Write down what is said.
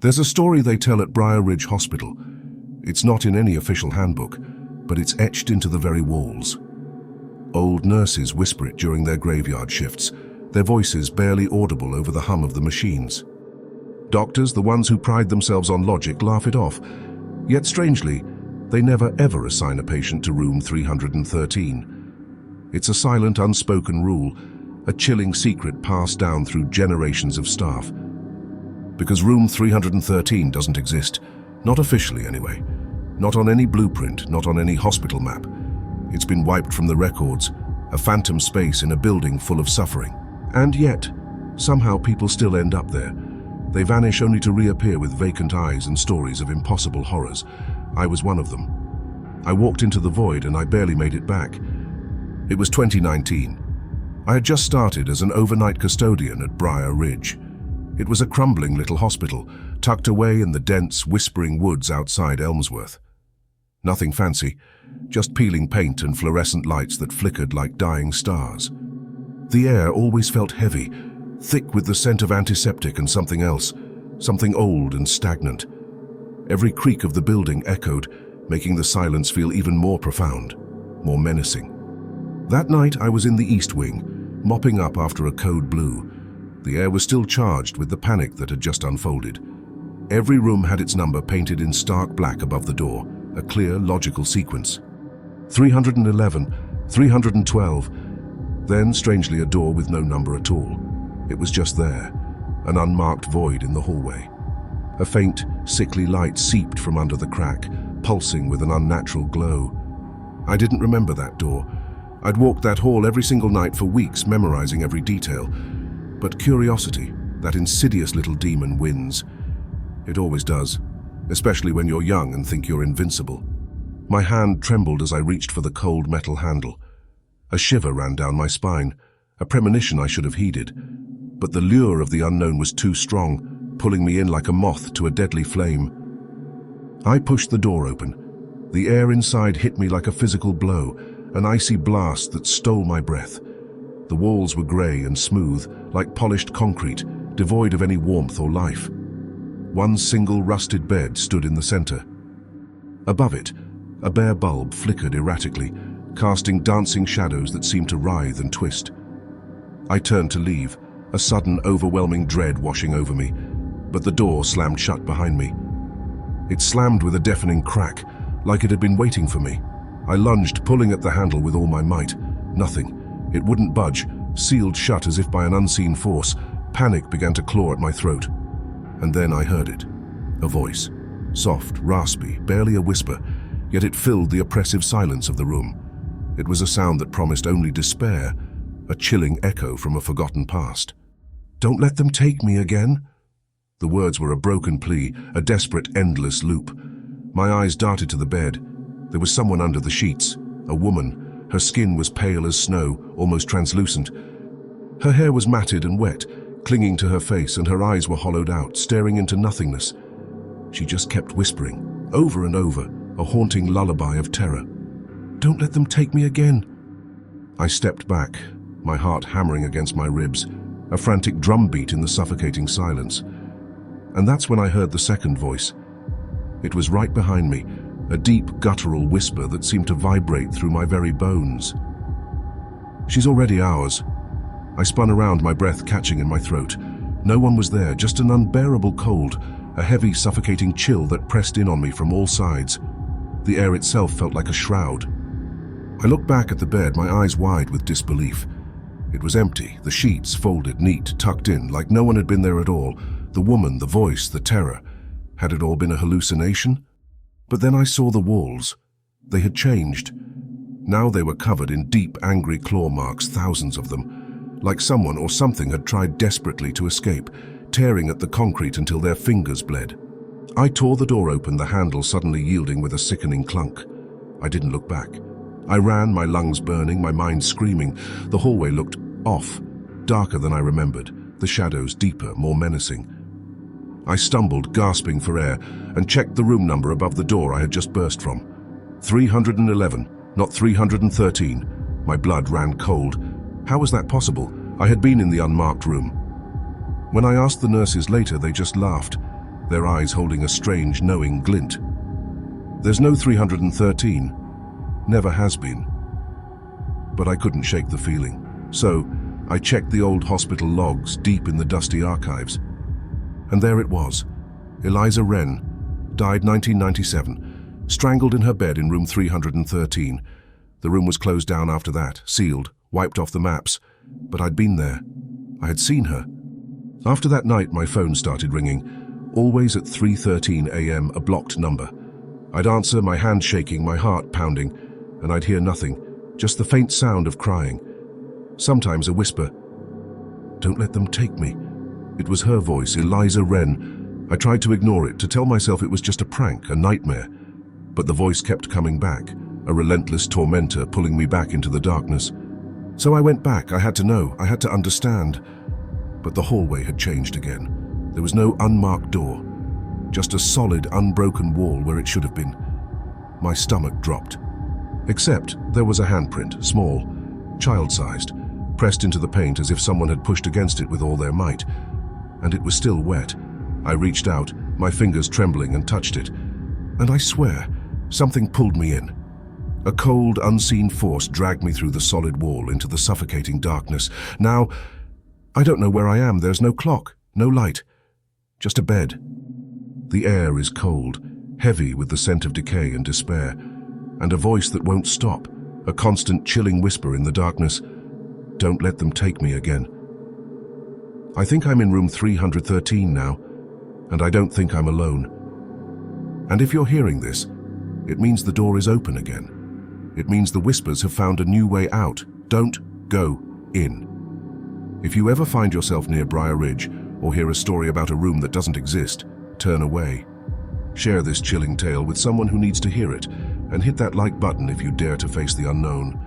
There's a story they tell at Briar Ridge Hospital. It's not in any official handbook, but it's etched into the very walls. Old nurses whisper it during their graveyard shifts, their voices barely audible over the hum of the machines. Doctors, the ones who pride themselves on logic, laugh it off. Yet strangely, they never ever assign a patient to room 313. It's a silent, unspoken rule, a chilling secret passed down through generations of staff. Because room 313 doesn't exist, not officially anyway. Not on any blueprint, not on any hospital map. It's been wiped from the records, a phantom space in a building full of suffering. And yet, somehow people still end up there. They vanish only to reappear with vacant eyes and stories of impossible horrors. I was one of them. I walked into the void and I barely made it back. It was 2019. I had just started as an overnight custodian at Briar Ridge. It was a crumbling little hospital, tucked away in the dense, whispering woods outside Elmsworth. Nothing fancy, just peeling paint and fluorescent lights that flickered like dying stars. The air always felt heavy, thick with the scent of antiseptic and something else, something old and stagnant. Every creak of the building echoed, making the silence feel even more profound, more menacing. That night I was in the East Wing, mopping up after a code blue. The air was still charged with the panic that had just unfolded. Every room had its number painted in stark black above the door, a clear, logical sequence. 311, 312, then strangely a door with no number at all. It was just there, an unmarked void in the hallway. A faint, sickly light seeped from under the crack, pulsing with an unnatural glow. I didn't remember that door. I'd walked that hall every single night for weeks, memorizing every detail. But curiosity, that insidious little demon, wins. It always does, especially when you're young and think you're invincible. My hand trembled as I reached for the cold metal handle. A shiver ran down my spine, a premonition I should have heeded. But the lure of the unknown was too strong, pulling me in like a moth to a deadly flame. I pushed the door open. The air inside hit me like a physical blow, an icy blast that stole my breath. The walls were grey and smooth, like polished concrete, devoid of any warmth or life. One single rusted bed stood in the center. Above it, a bare bulb flickered erratically, casting dancing shadows that seemed to writhe and twist. I turned to leave, a sudden, overwhelming dread washing over me, but the door slammed shut behind me. It slammed with a deafening crack, like it had been waiting for me. I lunged, pulling at the handle with all my might. Nothing. It wouldn't budge, sealed shut as if by an unseen force. Panic began to claw at my throat. And then I heard it. A voice. Soft, raspy, barely a whisper, yet it filled the oppressive silence of the room. It was a sound that promised only despair, a chilling echo from a forgotten past. "Don't let them take me again." The words were a broken plea, a desperate, endless loop. My eyes darted to the bed. There was someone under the sheets, a woman. Her skin was pale as snow, almost translucent. Her hair was matted and wet, clinging to her face, and her eyes were hollowed out, staring into nothingness. She just kept whispering, over and over, a haunting lullaby of terror. "Don't let them take me again." I stepped back, my heart hammering against my ribs, a frantic drumbeat in the suffocating silence. And that's when I heard the second voice. It was right behind me, a deep, guttural whisper that seemed to vibrate through my very bones. "She's already ours." I spun around, my breath catching in my throat. No one was there, just an unbearable cold, a heavy, suffocating chill that pressed in on me from all sides. The air itself felt like a shroud. I looked back at the bed, my eyes wide with disbelief. It was empty, the sheets folded, neat, tucked in, like no one had been there at all. The woman, the voice, the terror. Had it all been a hallucination? But then I saw the walls. They had changed. Now they were covered in deep, angry claw marks, thousands of them. Like someone or something had tried desperately to escape, tearing at the concrete until their fingers bled. I tore the door open, the handle suddenly yielding with a sickening clunk. I didn't look back. I ran, my lungs burning, my mind screaming. The hallway looked off, darker than I remembered, the shadows deeper, more menacing. I stumbled, gasping for air, and checked the room number above the door I had just burst from. 311, not 313. My blood ran cold. How was that possible? I had been in the unmarked room. When I asked the nurses later, they just laughed. their eyes holding a strange, knowing glint. There's no 313. Never has been. But I couldn't shake the feeling. So, I checked the old hospital logs deep in the dusty archives. And there it was. Eliza Wren, died 1997, strangled in her bed in room 313. The room was closed down after that, sealed, wiped off the maps. But I'd been there. I had seen her. After that night, my phone started ringing, always at 3:13 a.m., a blocked number. I'd answer, my hand shaking, my heart pounding, and I'd hear nothing, just the faint sound of crying. Sometimes a whisper. "Don't let them take me." It was her voice, Eliza Wren. I tried to ignore it, to tell myself it was just a prank, a nightmare. But the voice kept coming back, a relentless tormentor pulling me back into the darkness. So I went back. I had to know, I had to understand. But the hallway had changed again. There was no unmarked door, just a solid, unbroken wall where it should have been. My stomach dropped. Except there was a handprint, small, child-sized, pressed into the paint as if someone had pushed against it with all their might. And it was still wet. I reached out, my fingers trembling, and touched it. And I swear, something pulled me in. A cold, unseen force dragged me through the solid wall into the suffocating darkness. Now, I don't know where I am. There's no clock, no light, just a bed. The air is cold, heavy with the scent of decay and despair, and a voice that won't stop, a constant chilling whisper in the darkness. Don't let them take me again. I think I'm in room 313 now, and I don't think I'm alone. And if you're hearing this, it means the door is open again. It means the whispers have found a new way out. Don't go in. If you ever find yourself near Briar Ridge or hear a story about a room that doesn't exist, turn away. Share this chilling tale with someone who needs to hear it, and hit that like button if you dare to face the unknown.